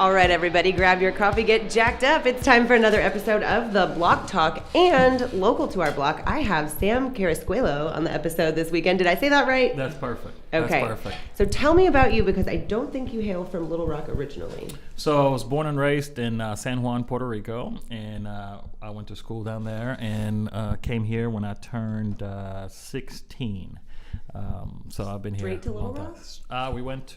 All right, everybody, grab your coffee, get jacked up. It's time for another episode of the Block Talk. And local to our block, I have Sam Carasquillo on the episode this weekend. Did I say that right? That's perfect. Okay. That's perfect. So tell me about you, because I don't think you hail from Little Rock originally. So I was born and raised in San Juan, Puerto Rico, and I went to school down there and came here when I turned 16. So I've been here. Straight to Little Rock? We went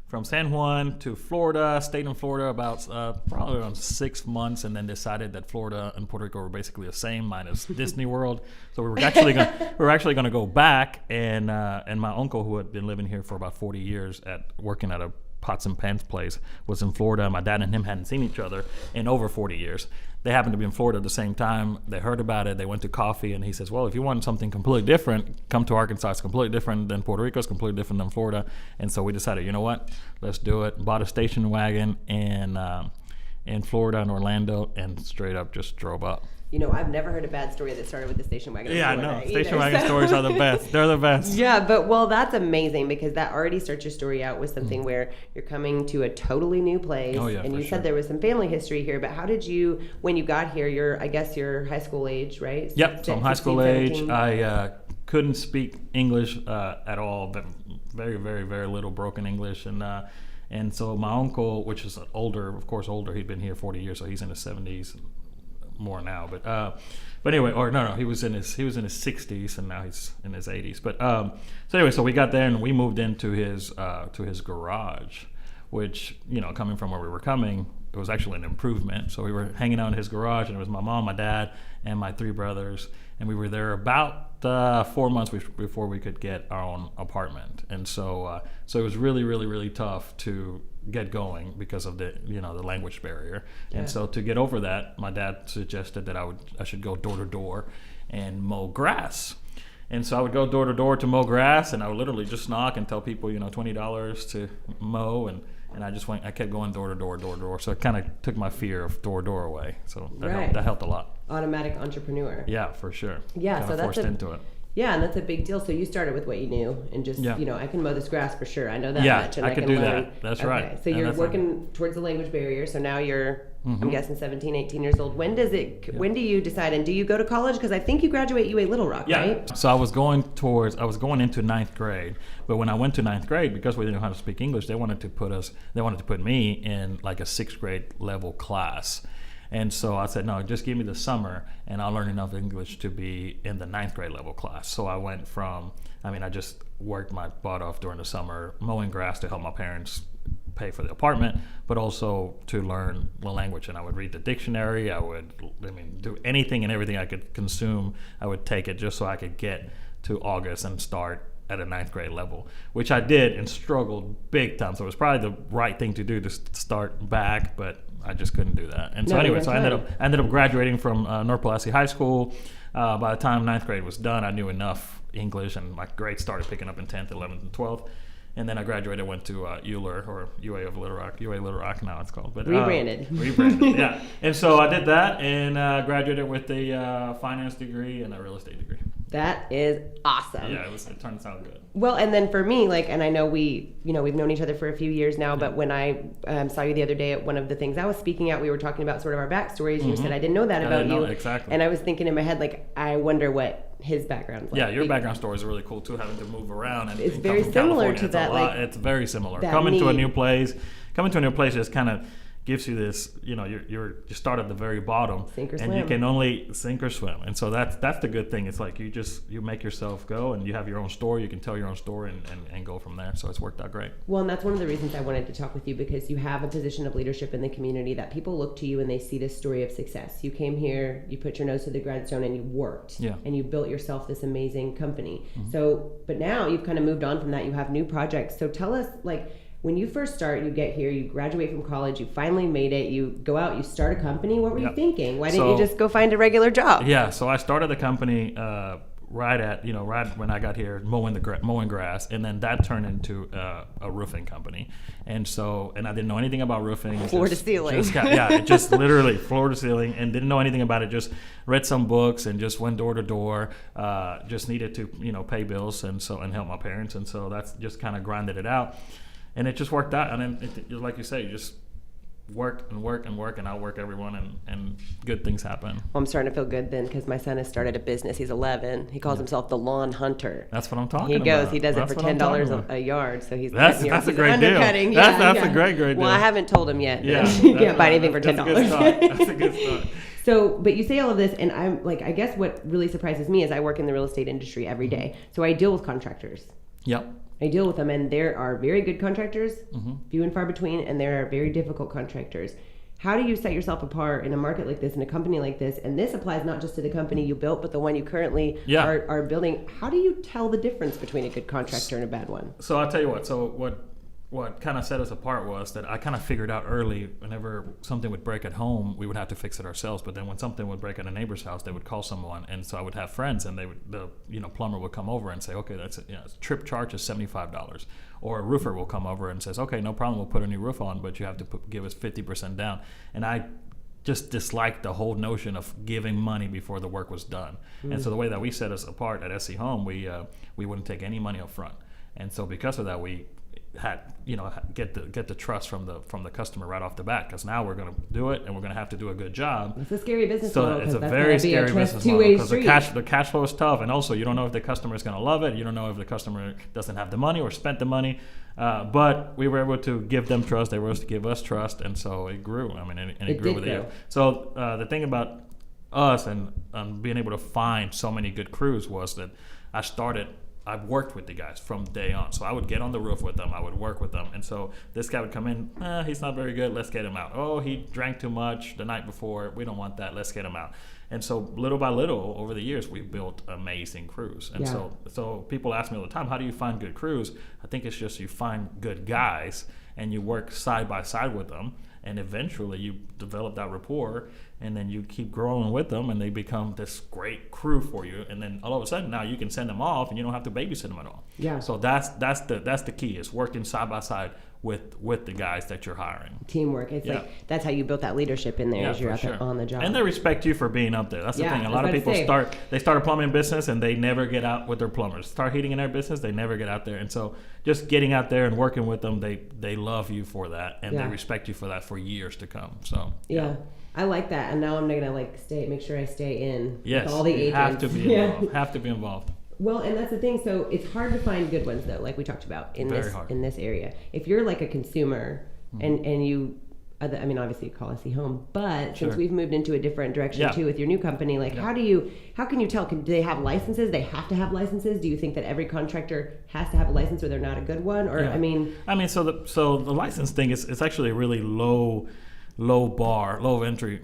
from San Juan to Florida, stayed in Florida about probably around 6 months, and then decided that Florida and Puerto Rico were basically the same minus Disney World. So we were actually going to go back, and my uncle, who had been living here for about 40 years working at a pots and pans place, was in Florida. My dad and him hadn't seen each other in over 40 years. They happened to be in Florida at the same time. They heard about it. They went to coffee, and he says, well, if you want something completely different, come to Arkansas. It's completely different than Puerto Rico. It's completely different than Florida. And so we decided, you know what? Let's do it. Bought a station wagon in Florida and Orlando, and straight up just drove up. You know, I've never heard a bad story that started with the station wagon. Yeah, no, station wagon stories are the best. They're the best. Yeah, but that's amazing, because that already starts your story out with something where you're coming to a totally new place. Oh, yeah, and you sure. said there was some family history here, but how did you, when you got here, you're high school age, right? Yep, so I'm high school 17. age. I couldn't speak English at all, but very, very, very little broken English. And so my uncle, which is older, he'd been here 40 years, so he's in his 70s. More now, but anyway, or no, he was in his 60s, and now he's in his 80s. But so we got there and we moved into his garage, which, you know, coming from where we were coming, it was actually an improvement. So we were hanging out in his garage, and it was my mom, my dad, and my 3 brothers, and we were there about 4 months before we could get our own apartment. And so it was really, really, really tough to get going because of the language barrier. Yeah. And so to get over that, my dad suggested that I should go door to door and mow grass. And so I would go door to door to mow grass, and I would literally just knock and tell people, $20 to mow, and I kept going door to door. So it kind of took my fear of door to door away. So that helped a lot. Automatic entrepreneur. Yeah, for sure. Yeah, kind so of that's forced into it. Yeah, and that's a big deal. So you started with what you knew, and just, I can mow this grass for sure. I know that much, and I could do learn. that. That's okay. right. So you're working towards the language barrier. So now you're, I'm guessing 17, 18 years old. When do you decide, and do you go to college? Because I think you graduate UA Little Rock, right? So I was going into 9th grade, but when I went to 9th grade, because we didn't know how to speak English, they wanted to put me in like a 6th grade level class. And so I said, no, just give me the summer and I'll learn enough English to be in the 9th grade level class. So I went I just worked my butt off during the summer, mowing grass to help my parents pay for the apartment, but also to learn the language. And I would read the dictionary. I would do anything and everything I could consume. I would take it just so I could get to August and start at a 9th grade level, which I did and struggled big time. So it was probably the right thing to do to start back, but I just couldn't do that. And so I ended up graduating from North Pulaski High School. By the time 9th grade was done, I knew enough English, and my grades started picking up in 10th, 11th, and 12th. And then I graduated, went to ULR, or UA of Little Rock, UA Little Rock now it's called. But Rebranded, yeah. And so I did that and graduated with a finance degree and a real estate degree. That is awesome. Yeah, it turned out good. Well, and then for me, and I know we've known each other for a few years now, but when I saw you the other day at one of the things I was speaking at, we were talking about sort of our backstories, and you said, I didn't know that about you. Exactly. And I was thinking in my head, I wonder what his background is like. Yeah, your background story is really cool too, having to move around. And it's very similar to that. It's very similar. Coming to a new place just kind of gives you this, you start at the very bottom, sink or and swim. You can only sink or swim. And so that's the good thing. It's like you make yourself go, and you have your own story. You can tell your own story and go from there. So it's worked out great. Well, and that's one of the reasons I wanted to talk with you, because you have a position of leadership in the community that people look to you and they see this story of success. You came here, you put your nose to the grindstone, and you worked. Yeah. And you built yourself this amazing company. So, but now you've kind of moved on from that. You have new projects. So tell us, when you first start, you get here, you graduate from college, you finally made it, you go out, you start a company. What were you thinking? Why didn't you just go find a regular job? Yeah, so I started the company right when I got here, mowing grass, and then that turned into a roofing company. And I didn't know anything about roofing. Floor to ceiling. Just literally floor to ceiling, and didn't know anything about it. Just read some books and just went door to door. Just needed to pay bills and help my parents, and so that's just kind of grinded it out. and it just worked out. And then, like you say, you just work and work and work and outwork everyone, and good things happen. Well, I'm starting to feel good then because my son has started a business. He's 11. He calls himself the lawn hunter. That's what I'm talking about. He does it for $10 a yard. So he's that's a great deal. That's a great deal. Well, I haven't told him yet. Yeah, you can't buy anything for $10. That's a good start. So, but you say all of this, and I'm like, I guess what really surprises me is I work in the real estate industry every day. So I deal with contractors. Yep. I deal with them, and there are very good contractors, few and far between, and there are very difficult contractors. How do you set yourself apart in a market like this, in a company like this? And this applies not just to the company you built, but the one you currently are building. How do you tell the difference between a good contractor and a bad one? So I'll tell you what. So what kind of set us apart was that I kind of figured out early, whenever something would break at home, we would have to fix it ourselves. But then when something would break at a neighbor's house, they would call someone, and so I would have friends, and the plumber would come over and say, okay, that's it. Trip charge is $75, or a roofer will come over and says, okay, no problem, we'll put a new roof on, but you have to give us 50% down. And I just disliked the whole notion of giving money before the work was done. And so the way that we set us apart at SC Home, we wouldn't take any money up front, and so because of that, we had get the trust from the customer right off the bat, because now we're going to do it and we're going to have to do a good job. It's a scary business model. So it's a very scary business model because the cash flow is tough, and also you don't know if the customer is going to love it. You don't know if the customer doesn't have the money or spent the money. But we were able to give them trust. They were able to give us trust, and so it grew. I mean, and it grew with you. So the thing about us and being able to find so many good crews was that I've worked with the guys from day on. So I would get on the roof with them. I would work with them. And so this guy would come in, he's not very good. Let's get him out. Oh, he drank too much the night before. We don't want that. Let's get him out. And so little by little, over the years, we've built amazing crews. And so people ask me all the time, how do you find good crews? I think it's just you find good guys and you work side by side with them. And eventually you develop that rapport, and then you keep growing with them, and they become this great crew for you. And then all of a sudden now you can send them off, and you don't have to babysit them at all. Yeah. So that's the key, is working side by side with the guys that you're hiring. Teamwork. It's like that's how you built that leadership in there as you're out there on the job. And they respect you for being up there. That's the thing. A lot of people start a plumbing business and they never get out with their plumbers. Start heating in their business, they never get out there. And so just getting out there and working with them, they love you for that, and they respect you for that for years to come. So I like that, and now I'm gonna make sure I stay in with all the agents. Have to be involved. Have to be involved. Well, and that's the thing. So it's hard to find good ones, though, like we talked about in this area. If you're like a consumer and you, I mean, obviously you call SC Home, but since we've moved into a different direction too with your new company, like how can you tell? Do they have licenses? They have to have licenses. Do you think that every contractor has to have a license, or they're not a good one? Or so the license thing is actually a really low bar, low entry,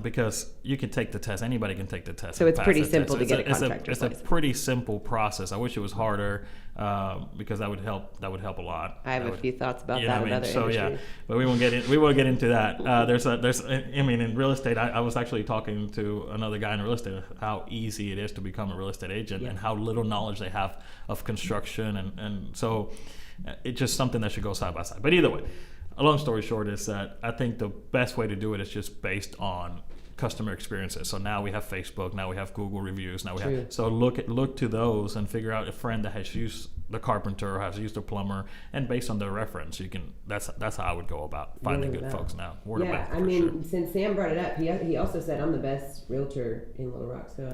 because you can take the test. Anybody can take the test. So it's pretty simple to get a contractor's license. It's a pretty simple process. I wish it was harder, because that would help a lot. I have a few thoughts about that in other industries. But we won't get into that. In real estate, I was actually talking to another guy in real estate, how easy it is to become a real estate agent and how little knowledge they have of construction, and so it's just something that should go side by side. But either way, a long story short is that I think the best way to do it is just based on customer experiences. So now we have Facebook, now we have Google reviews, now we have, so look to those and figure out a friend that has used the carpenter or has used the plumber, and based on their reference, you can. That's how I would go about finding good folks now. Word of mouth, since Sam brought it up, he also said I'm the best realtor in Little Rock. So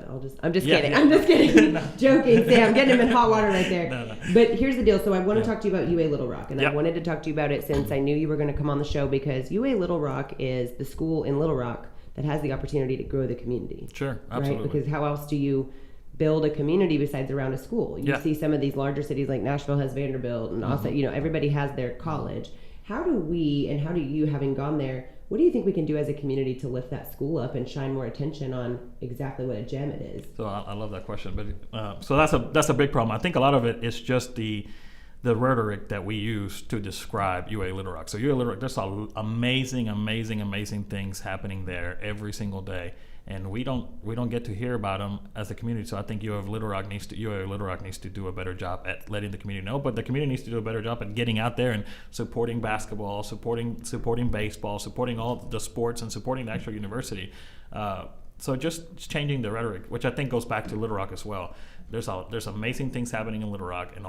I'm just kidding. I'm just kidding. Joking, Sam. Getting him in hot water right there. No. But here's the deal. So I want to talk to you about UA Little Rock, and I wanted to talk to you about it since I knew you were going to come on the show, because UA Little Rock is the school in Little Rock that has the opportunity to grow the community. Sure, absolutely. Right? Because how else do you build a community besides around a school? You see some of these larger cities like Nashville has Vanderbilt, and also, everybody has their college. How do you, having gone there, what do you think we can do as a community to lift that school up and shine more attention on exactly what a gem it is? So I love that question. But so that's a big problem. I think a lot of it is just the rhetoric that we use to describe UA Little Rock. So UA Little Rock, there's amazing things happening there every single day, and we don't get to hear about them as a community. So I think UA Little Rock needs to do a better job at letting the community know, but the community needs to do a better job at getting out there and supporting basketball, supporting baseball, supporting all the sports, and supporting the actual university. so just changing the rhetoric, which I think goes back to Little Rock as well. There's amazing things happening in Little Rock, and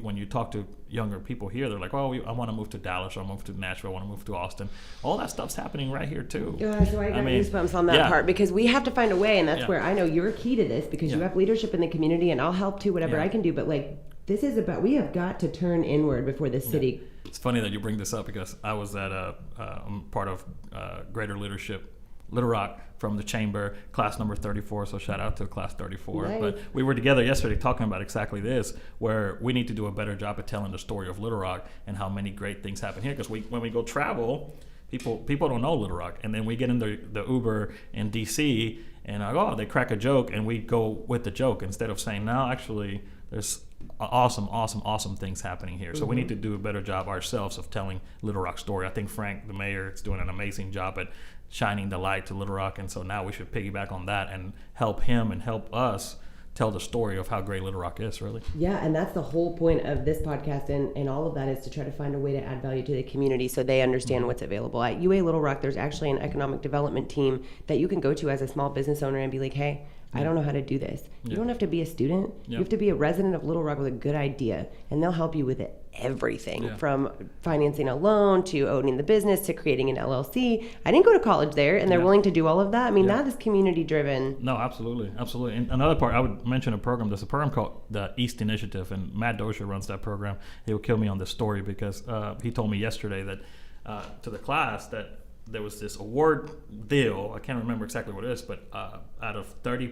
when you talk to younger people here, they're like, oh, I want to move to Dallas, or I move to Nashville, I want to move to Austin. All that stuff's happening right here too. Yeah, so I got goosebumps on that part, because we have to find a way, and that's where I know you're key to this, because you have leadership in the community, and I'll help too, whatever I can do. But like, this is about, we have got to turn inward before the city. It's funny that you bring this up, because I was at I'm part of Greater Leadership Little Rock from the chamber, class number 34, so shout out to class 34. Nice. But we were together yesterday talking about exactly this, where we need to do a better job at telling the story of Little Rock and how many great things happen here. Because when we go travel, people don't know Little Rock, and then we get in the Uber in DC, and they crack a joke, and we go with the joke instead of saying, no, actually, there's awesome things happening here. So we need to do a better job ourselves of telling Little Rock's story. I think Frank, the mayor, is doing an amazing job at shining the light to Little Rock, and so now we should piggyback on that and help him and help us tell the story of how great Little Rock is, really. Yeah, and that's the whole point of this podcast and all of that, is to try to find a way to add value to the community so they understand what's available. At UA Little Rock, there's actually an economic development team that you can go to as a small business owner and be like, hey, I don't know how to do this. You don't have to be a student. You have to be a resident of Little Rock with a good idea, and they'll help you with everything from financing a loan to owning the business to creating an LLC. I didn't go to college there, and they're willing to do all of that. I mean, that is community driven. No, absolutely. And another part, I would mention a program. There's a program called the East Initiative, and Matt Dozier runs that program. He will kill me on this story, because he told me yesterday that to the class that there was this award deal. I can't remember exactly what it is, but out of 30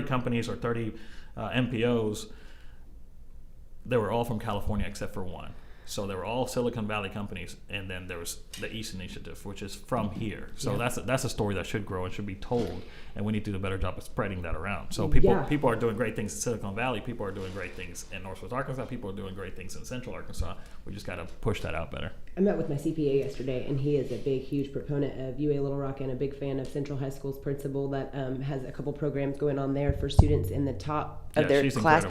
companies or 30 MPOs, they were all from California except for one. So they were all Silicon Valley companies, and then there was the East Initiative, which is from here. So that's a story that should grow and should be told, and we need to do a better job of spreading that around. So people are doing great things in Silicon Valley, people are doing great things in Northwest Arkansas, people are doing great things in Central Arkansas. We just got to push that out better. I met with my CPA yesterday, and he is a huge proponent of UA Little Rock and a big fan of Central High School's principal that has a couple programs going on there for students in the top of their class.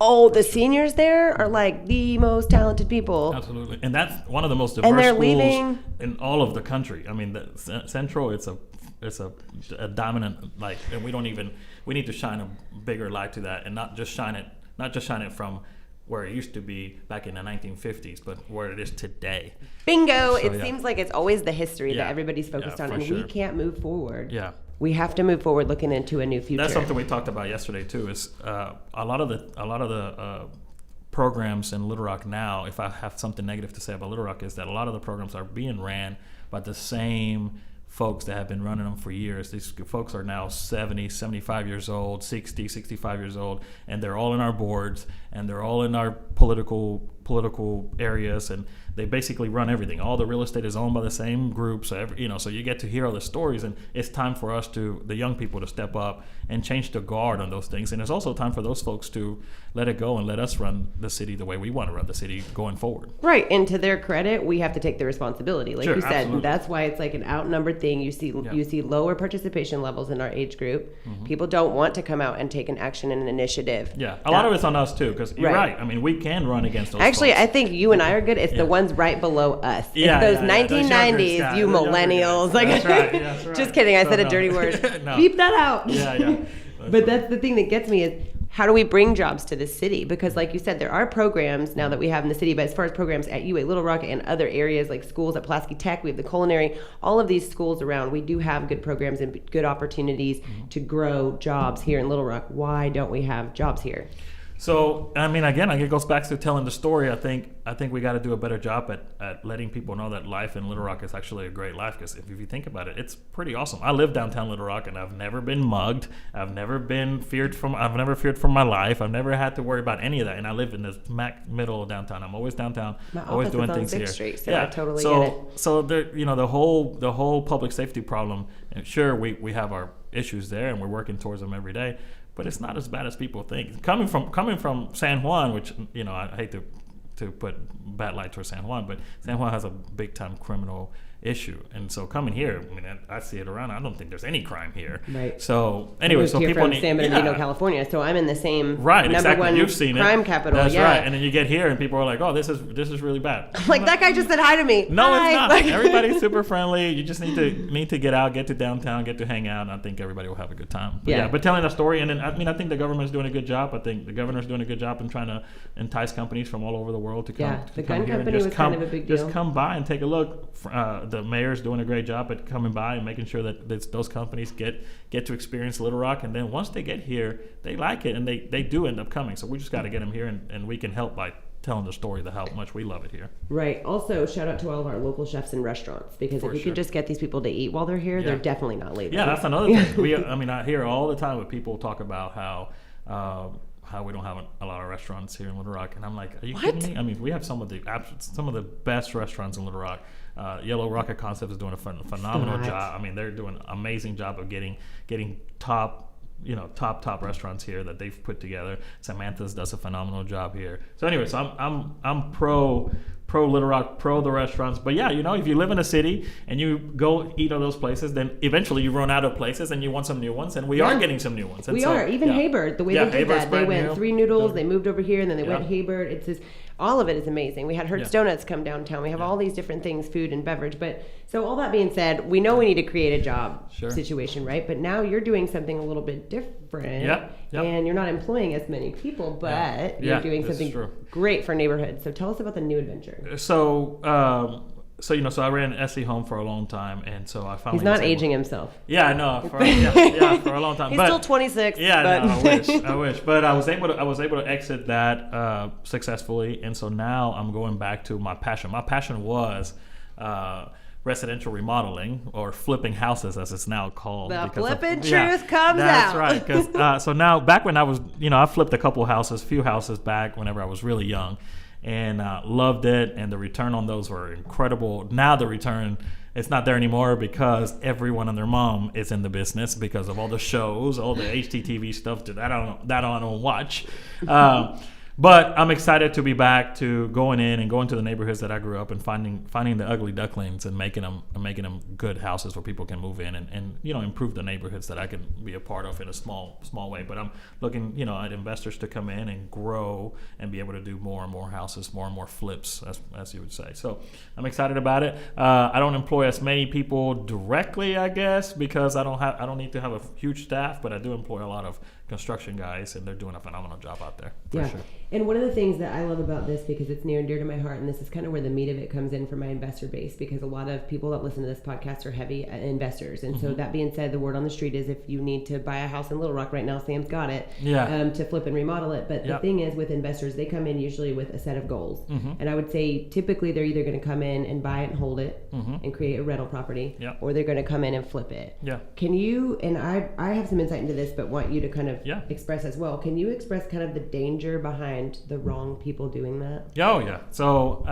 The seniors there are like the most talented people. Absolutely. And that's one of the most diverse schools in all of the country. I mean, the Central, it's a dominant, and we need to shine a bigger light to that, and not just shine it from where it used to be back in the 1950s, but where it is today. Bingo! So, it seems like it's always the history that everybody's focused on, and we can't move forward. Yeah. We have to move forward, looking into a new future. That's something we talked about yesterday too. Is a lot of the programs in Little Rock now, if I have something negative to say about Little Rock, is that a lot of the programs are being ran by the same folks that have been running them for years. These folks are now 70, 75 years old, 60, 65 years old, and they're all in our boards, and they're all in our political areas, and they basically run everything. All the real estate is owned by the same group, so so you get to hear all the stories, and it's time for us the young people, to step up and change the guard on those things. And it's also time for those folks to let it go and let us run the city the way we want to run the city going forward. Right, and to their credit, we have to take the responsibility. Like you said, absolutely. That's why it's like an outnumbered thing. You see lower participation levels in our age group. Mm-hmm. People don't want to come out and take an action and an initiative. Yeah, a lot of it's on us too, because you're right. I mean, we can run against those Actually, folks. I think you and I are good. It's the ones right below us. Yeah, it's those 1990s, you millennials. Like, that's right. Just kidding. I said a dirty word. Beep that out. Yeah. But that's the thing that gets me is, how do we bring jobs to the city? Because like you said, there are programs now that we have in the city, but as far as programs at UA Little Rock and other areas like schools at Pulaski Tech, we have the culinary, all of these schools around, we do have good programs and good opportunities to grow jobs here in Little Rock. Why don't we have jobs here? So, I mean, again, it goes back to telling the story. I think we got to do a better job at letting people know that life in Little Rock is actually a great life. Because if you think about it, it's pretty awesome. I live downtown Little Rock, and I've never been mugged. I've never feared for my life. I've never had to worry about any of that. And I live in the smack middle of downtown. I'm always downtown, always doing things here. Street, so I totally get it. So there, the whole public safety problem. And sure, we have our issues there, and we're working towards them every day. But it's not as bad as people think. Coming from San Juan, which I hate to to put bad light towards San Juan, but San Juan has a big time criminal issue, and so coming here, I mean, I see it around. I don't think there's any crime here. Right. So anyway, so people from San Bernardino, California, so I'm in the same number one You've seen crime it. capital. That's right. And then you get here, and people are like, "Oh, this is really bad." Like that guy just said hi to me. No, hi. it's not. Everybody's super friendly. You just need to get out, get to downtown, get to hang out, and I think everybody will have a good time. But but telling a story, and then I think the government's doing a good job. I think the governor's doing a good job in trying to entice companies from all over the world to come. Yeah, the gun here company was kind of a big deal. Just come by and take a look. The mayor's doing a great job at coming by and making sure that those companies get to experience Little Rock, and then once they get here, they like it, and they do end up coming. So we just got to get them here, and we can help by telling the story of how much we love it here. Right. Also, shout out to all of our local chefs and restaurants, because if you can just get these people to eat while they're here, they're definitely not leaving. Yeah, that's another thing. I hear all the time when people talk about how we don't have a lot of restaurants here in Little Rock, and I'm like, are you kidding me? I mean, we have some of the best restaurants in Little Rock. Yellow Rocket Concept is doing a phenomenal job. I mean, they're doing an amazing job of getting top restaurants here that they've put together. Samantha's does a phenomenal job here. So anyway, so I'm pro Little Rock, pro the restaurants. But yeah, if you live in a city and you go eat at those places, then eventually you run out of places and you want some new ones, and we are getting some new ones. And we are. Even Haybird, the way they did that, they went 3 noodles, they moved over here, and then they went Haybird. It's just, all of it is amazing. We had Hertz Donuts come downtown. We have all these different things, food and beverage. But so all that being said, we know we need to create a job situation, right? But now you're doing something a little bit different, and you're not employing as many people, but you're doing something great for neighborhoods. So tell us about the new adventure. So I ran SE Home for a long time, and so I finally. He's not aging himself. Yeah, I know. For a long time. He's still 26. Yeah, no, I wish. But I was able to exit that successfully, and so now I'm going back to my passion. My passion was residential remodeling, or flipping houses, as it's now called. The flipping truth comes out. That's right. Because so now, back when I was, I flipped a few houses back whenever I was really young. And loved it, and the return on those were incredible. Now the return, it's not there anymore because everyone and their mom is in the business because of all the shows, all the HGTV stuff that I don't watch. But I'm excited to be back to going to the neighborhoods that I grew up and finding the ugly ducklings and making them good houses where people can move in and improve the neighborhoods that I can be a part of in a small way. But I'm looking at investors to come in and grow and be able to do more and more houses, more and more flips, as you would say. So I'm excited about it. I don't employ as many people directly, I guess, because I don't need to have a huge staff, but I do employ a lot of construction guys, and they're doing a phenomenal job out there. For sure. And one of the things that I love about this, because it's near and dear to my heart, and this is kind of where the meat of it comes in for my investor base, because a lot of people that listen to this podcast are heavy investors. And so that being said, the word on the street is if you need to buy a house in Little Rock right now, Sam's got it, to flip and remodel it. But the thing is, with investors, they come in usually with a set of goals. And I would say typically they're either going to come in and buy it and hold it and create a rental property, or they're going to come in and flip it. Can you, and I have some insight into this, but want you to kind of express as well. Can you express kind of the danger behind the wrong people doing that? Oh yeah. So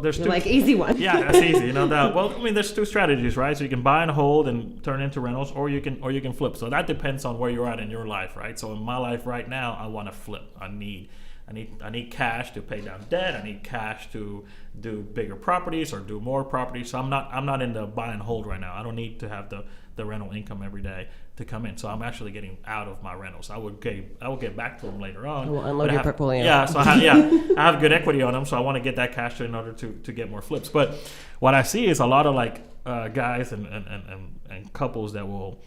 there's two, like easy one. Yeah, that's easy. There's 2 strategies, right? So you can buy and hold and turn into rentals, or you can flip. So that depends on where you're at in your life, right? So in my life right now, I want to flip. I need cash to pay down debt. I need cash to do bigger properties or do more properties. So I'm not in the buy and hold right now. I don't need to have the rental income every day to come in. So I'm actually getting out of my rentals. I will get back to them later on. We'll unload your portfolio. Yeah, so I have good equity on them, so I want to get that cash in order to get more flips. But what I see is a lot of guys and couples that will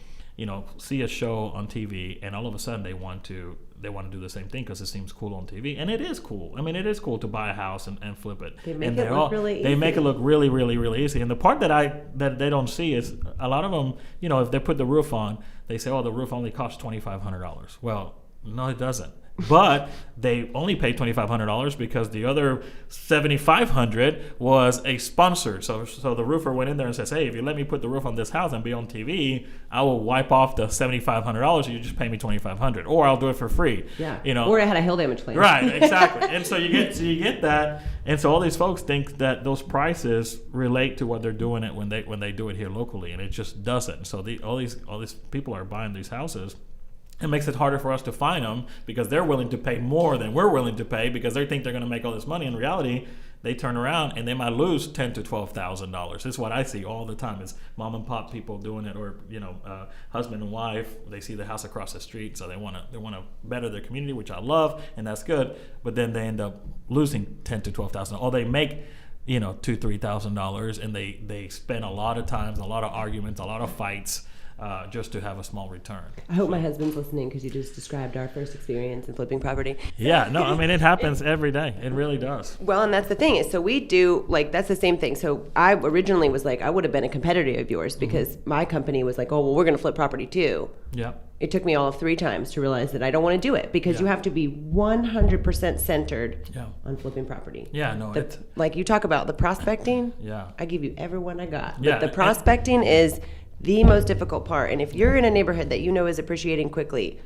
see a show on TV, and all of a sudden they want to do the same thing because it seems cool on TV, and it is cool. I mean, it is cool to buy a house and flip it. They make it look really easy. They make it look really, really, really easy. And the part that they don't see is a lot of them, if they put the roof on, they say, oh, the roof only costs $2,500. Well, no, it doesn't. But they only paid $2,500 because the other $7,500 was a sponsor. So the roofer went in there and says, hey, if you let me put the roof on this house and be on TV, I will wipe off the $7,500 and you just pay me $2,500, or I'll do it for free. Yeah. Or it had a hail damage claim. Right. Exactly. And so you get that, and so all these folks think that those prices relate to what they're doing it when they do it here locally, and it just doesn't. So all these people are buying these houses It makes it harder for us to find them because they're willing to pay more than we're willing to pay because they think they're going to make all this money. In reality, they turn around and they might lose $10,000 to $12,000. This is what I see all the time: is mom and pop people doing it, or husband and wife. They see the house across the street, so they want to better their community, which I love, and that's good. But then they end up losing $10,000 to $12,000. Or they make $2,000-3,000, and they spend a lot of times, a lot of arguments, a lot of fights. Just to have a small return. I hope my husband's listening because you just described our first experience in flipping property. Yeah, no, I mean, it happens every day. It really does. Well, and that's the thing is, so we do, like, that's the same thing. So I originally was like, I would have been a competitor of yours because my company was like, oh, well, we're going to flip property too. Yeah. It took me all of 3 times to realize that I don't want to do it because you have to be 100% centered on flipping property. Yeah, no. Like you talk about the prospecting. Yeah. I give you every one I got. Yeah. But the prospecting is the most difficult part. And if you're in a neighborhood that you know is appreciating quickly,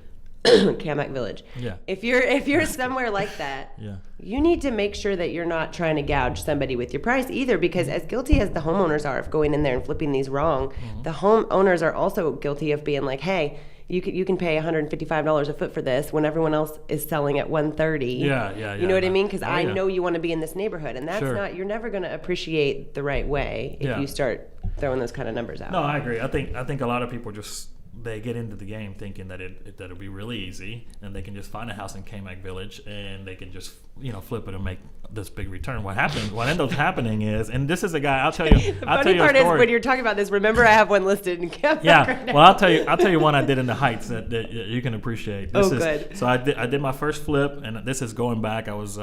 Kamak Village. Yeah. If you're somewhere like that, you need to make sure that you're not trying to gouge somebody with your price either, because as guilty as the homeowners are of going in there and flipping these wrong, the homeowners are also guilty of being like, hey, you can pay $155 a foot for this when everyone else is selling at $130. Yeah. You know what I mean? Because I know you want to be in this neighborhood, and that's not. You're never going to appreciate the right way if you start throwing those kind of numbers out. No, I agree. I think a lot of people just they get into the game thinking that it'll be really easy, and they can just find a house in Kamak Village and they can just flip it and make this big return. What ends up happening is, and this is a guy, I'll tell you. The funny part is when you're talking about this. Remember, I have one listed in Kamak. Yeah, right now. well, I'll tell you one I did in the Heights that you can appreciate. Good. So I did my first flip, and this is going back. I was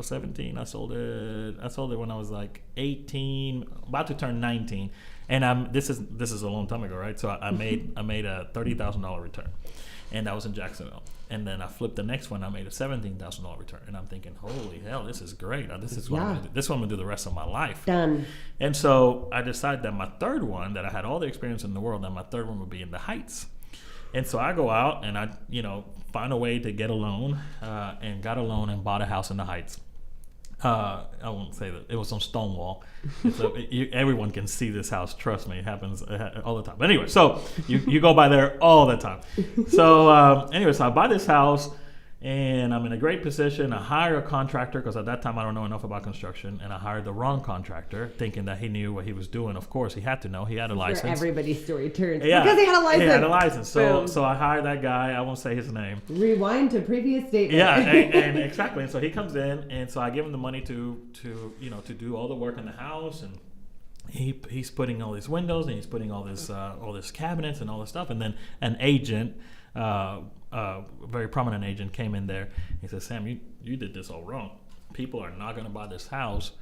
17. I sold it when I was like 18, about to turn 19. And this is a long time ago, right? So I made a $30,000 return, and that was in Jacksonville. And then I flipped the next one. I made a $17,000 return, and I'm thinking, holy hell, this is great. This is what I'm gonna do. This one I'm gonna do the rest of my life. Done. And so I decided that my third one, that I had all the experience in the world, that my third one would be in the Heights. And so I go out and I find a way to get a loan, and got a loan and bought a house in the Heights. I won't say that it was on Stonewall. So everyone can see this house. Trust me, it happens all the time. But anyway, so you go by there all the time. So so I buy this house, and I'm in a great position. I hire a contractor because at that time I don't know enough about construction, and I hired the wrong contractor, thinking that he knew what he was doing. Of course, he had to know. He had a license. Where everybody's story turns. Yeah, because he had a license. He had a license. So I hired that guy. I won't say his name. Rewind to previous statement. Yeah, and exactly. And so he comes in, and so I give him the money to do all the work in the house, and he's putting all these windows, and he's putting all this cabinets and all this stuff, and then an agent. A very prominent agent came in there. He said, "Sam, you did this all wrong. People are not going to buy this house.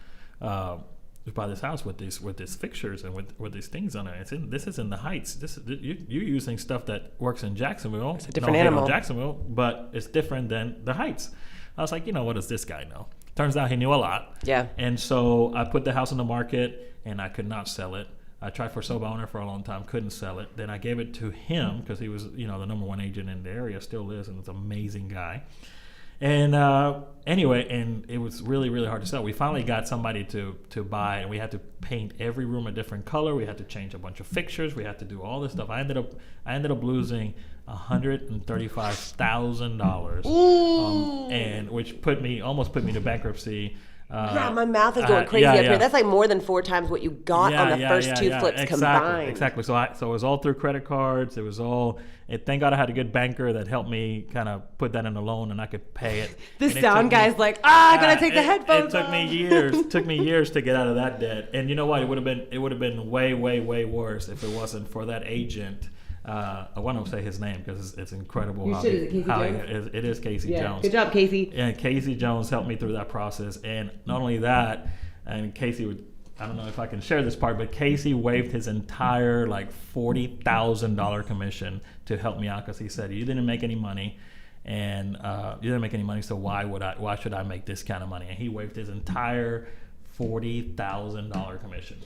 With these fixtures and with these things on it. This is in the Heights. You're using stuff that works in Jacksonville. It's a different animal. Jacksonville, but it's different than the Heights." I was like, what does this guy know? Turns out he knew a lot. Yeah. And so I put the house on the market, and I could not sell it. I tried for sub owner for a long time, couldn't sell it. Then I gave it to him because he was, the number one agent in the area, still is, and it's an amazing guy. And anyway, and it was really, really hard to sell. We finally got somebody to buy, and we had to paint every room a different color. We had to change a bunch of fixtures. We had to do all this stuff. I ended up losing $135,000, and which almost put me to bankruptcy. My mouth is going crazy up here. That's like more than 4 times what you got on the first 2 flips combined. Exactly. So it was all through credit cards. It was all. Thank God I had a good banker that helped me kind of put that in a loan, and I could pay it. The sound guy's like, I'm gonna take the headphones off. It took me years. Took me years to get out of that debt. And you know what? It would have been way, way, way worse if it wasn't for that agent. I want to say his name because it's incredible. Is it Casey Jones? It is Casey Jones. Good job, Casey. And Casey Jones helped me through that process. And not only that, and Casey would, I don't know if I can share this part, but Casey waived his entire $40,000 commission to help me out because he said, you didn't make any money. And you didn't make any money, so why should I make this kind of money? And he waived his entire $40,000 commission.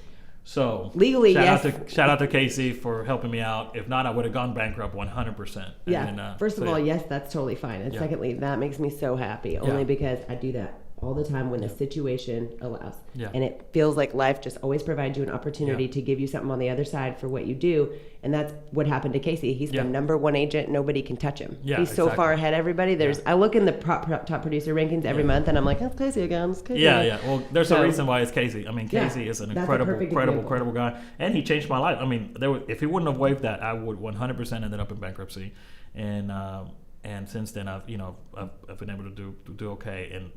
So legally, shout out to Casey for helping me out. If not, I would have gone bankrupt 100%. Yeah. First of all, yes, that's totally fine. And secondly, that makes me so happy, only because I do that all the time when the situation allows. Yeah. And it feels like life just always provides you an opportunity to give you something on the other side for what you do. And that's what happened to Casey. He's the number one agent. Nobody can touch him. Yeah, He's so far ahead of everybody. I look in the top producer rankings every month, and I'm like, that's Casey again. It's Casey again. Well, there's a reason why it's Casey. I mean, Casey is an incredible guy. And he changed my life. I mean, if he wouldn't have waived that, I would 100% ended up in bankruptcy. And since then, I've been able to do okay. And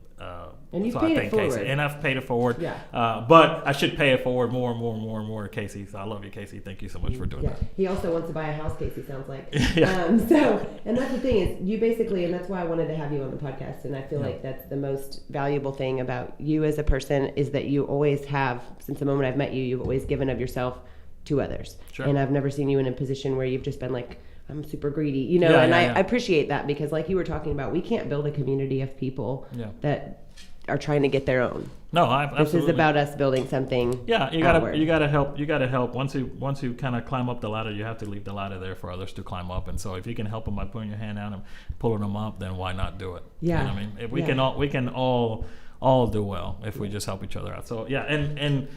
you've paid it forward. Casey, and I've paid it forward. Yeah. But I should pay it forward more and more to Casey. So I love you, Casey. Thank you so much for doing that. He also wants to buy a house, Casey, sounds like. Yeah. And that's the thing is you basically, and that's why I wanted to have you on the podcast. And I feel like that's the most valuable thing about you as a person is that you always have, since the moment I've met you, you've always given of yourself to others. Sure. And I've never seen you in a position where you've just been like, I'm super greedy, I appreciate that because like you were talking about, we can't build a community of people that are trying to get their own. No, absolutely. This is about us building something. Yeah, you gotta help. Once you kind of climb up the ladder, you have to leave the ladder there for others to climb up. And so if you can help them by putting your hand out and pulling them up, then why not do it? Yeah. You know what I mean? If we can all do well if we just help each other out. So yeah, and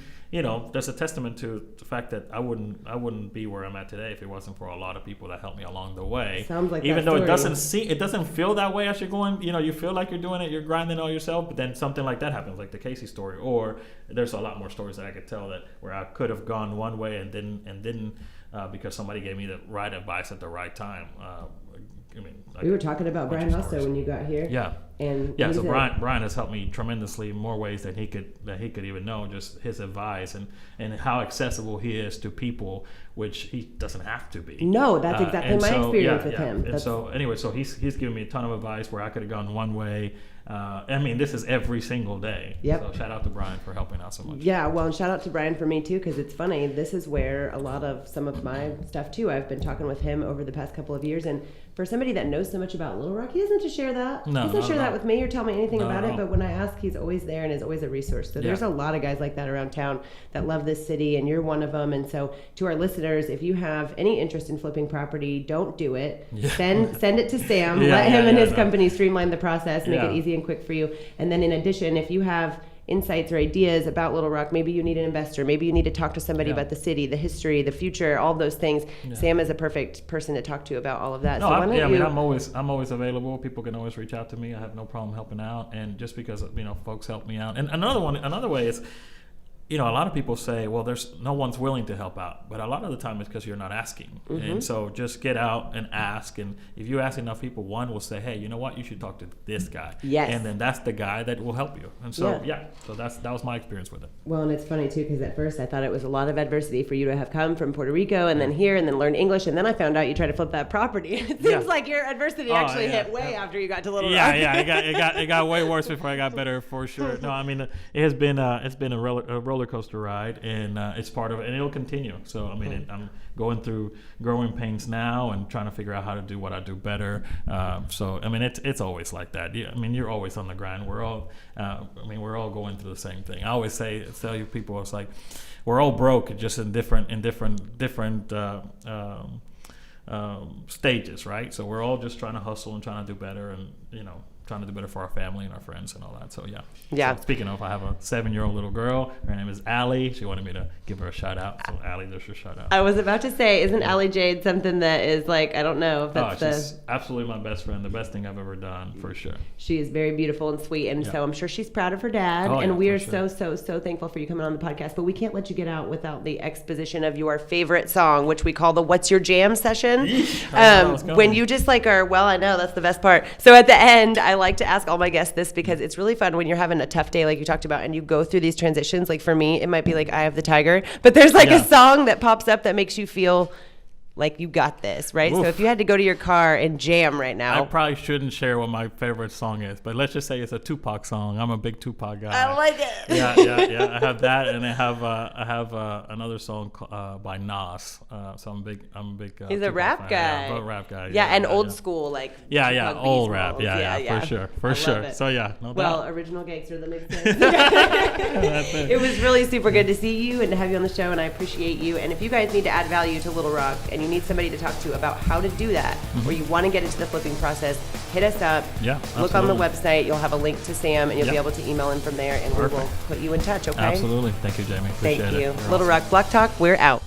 there's a testament to the fact that I wouldn't be where I'm at today if it wasn't for a lot of people that helped me along the way. Sounds like even that though story. it doesn't feel that way as you're going. You feel like you're doing it, you're grinding all yourself, but then something like that happens, like the Casey story. Or there's a lot more stories that I could tell where I could have gone one way and didn't because somebody gave me the right advice at the right time. We were talking about Brian Husso when you got here. Yeah. And so Brian has helped me tremendously in more ways than he could even know. Just his advice and how accessible he is to people, which he doesn't have to be. No, that's exactly my experience with him. And so anyway, so he's given me a ton of advice where I could have gone one way. This is every single day. Yep. So shout out to Brian for helping out so much. Yeah, well, and shout out to Brian for me too, because it's funny. This is where a lot of some of my stuff too. I've been talking with him over the past couple of years, and for somebody that knows so much about Little Rock, he doesn't just share that. No, he doesn't share that with me or tell me anything about it. No. But when I ask, he's always there and is always a resource. So there's a lot of guys like that around town that love this city, and you're one of them. And so to our listeners, if you have any interest in flipping property, don't do it. Yeah. Send it to Sam. Let him and his company streamline the process, make it easy and quick for you. And then in addition, if you have insights or ideas about Little Rock, maybe you need an investor, maybe you need to talk to somebody about the city, the history, the future, all those things. Sam is a perfect person to talk to about all of that. No, so I'm always available. People can always reach out to me. I have no problem helping out, and just because folks help me out. And another way is, a lot of people say, well, no one's willing to help out, but a lot of the time it's because you're not asking. Mm-hmm. And so just get out and ask, and if you ask enough people, one will say, hey, you know what, you should talk to this guy. Yes. And then that's the guy that will help you. And so so that was my experience with it. Well, and it's funny too, because at first I thought it was a lot of adversity for you to have come from Puerto Rico and then here and then learn English, and then I found out you tried to flip that property. It seems like your adversity actually hit way after you got to Little Rock. It got way worse before I got better, for sure. No, it has been a roller coaster ride. And it's part of it, and it'll continue. So I'm going through growing pains now and trying to figure out how to do what I do better. It's always like that. Yeah, you're always on the grind. We're all going through the same thing. I always tell you people, it's like we're all broke, just in different stages, right? So we're all just trying to hustle and trying to do better, and trying to do better for our family and our friends and all that. So So, speaking of, I have a 7-year-old little girl. Her name is Allie. She wanted me to give her a shout out. So Allie, there's your shout out. I was about to say, isn't Allie Jade something that is like, I don't know if that's she's absolutely my best friend. The best thing I've ever done, for sure. She is very beautiful and sweet, and so I'm sure she's proud of her dad. And we are so thankful for you coming on the podcast. But we can't let you get out without the exposition of your favorite song, which we call the What's Your Jam session. When you just I know that's the best part. So at the end, I like to ask all my guests this because it's really fun when you're having a tough day like you talked about and you go through these transitions. Like for me, it might be like Eye of the Tiger, but there's a song that pops up that makes you feel like you got this, right? Oof. So if you had to go to your car and jam right now. I probably shouldn't share what my favorite song is, but let's just say it's a Tupac song. I'm a big Tupac guy. I like it. Yeah. I have that, and I have another song by Nas. So I'm a big. He's Tupac a rap fan. guy. Yeah, I'm a rap guy. And old school like. Old rap. Yeah, for sure. I So no doubt. Well, original gangster, that makes sense. That's it. It was really super good to see you and to have you on the show, and I appreciate you. And if you guys need to add value to Little Rock and you need somebody to talk to about how to do that, or you want to get into the flipping process, hit us up. Yeah, Look on the absolutely. website. You'll have a link to Sam, and you'll be Yep. able to email him from there, and we Perfect. will put you in touch, okay? Absolutely. Thank you, Jamie. Appreciate Thank it. you. You're Little awesome. Rock Block Talk, we're out.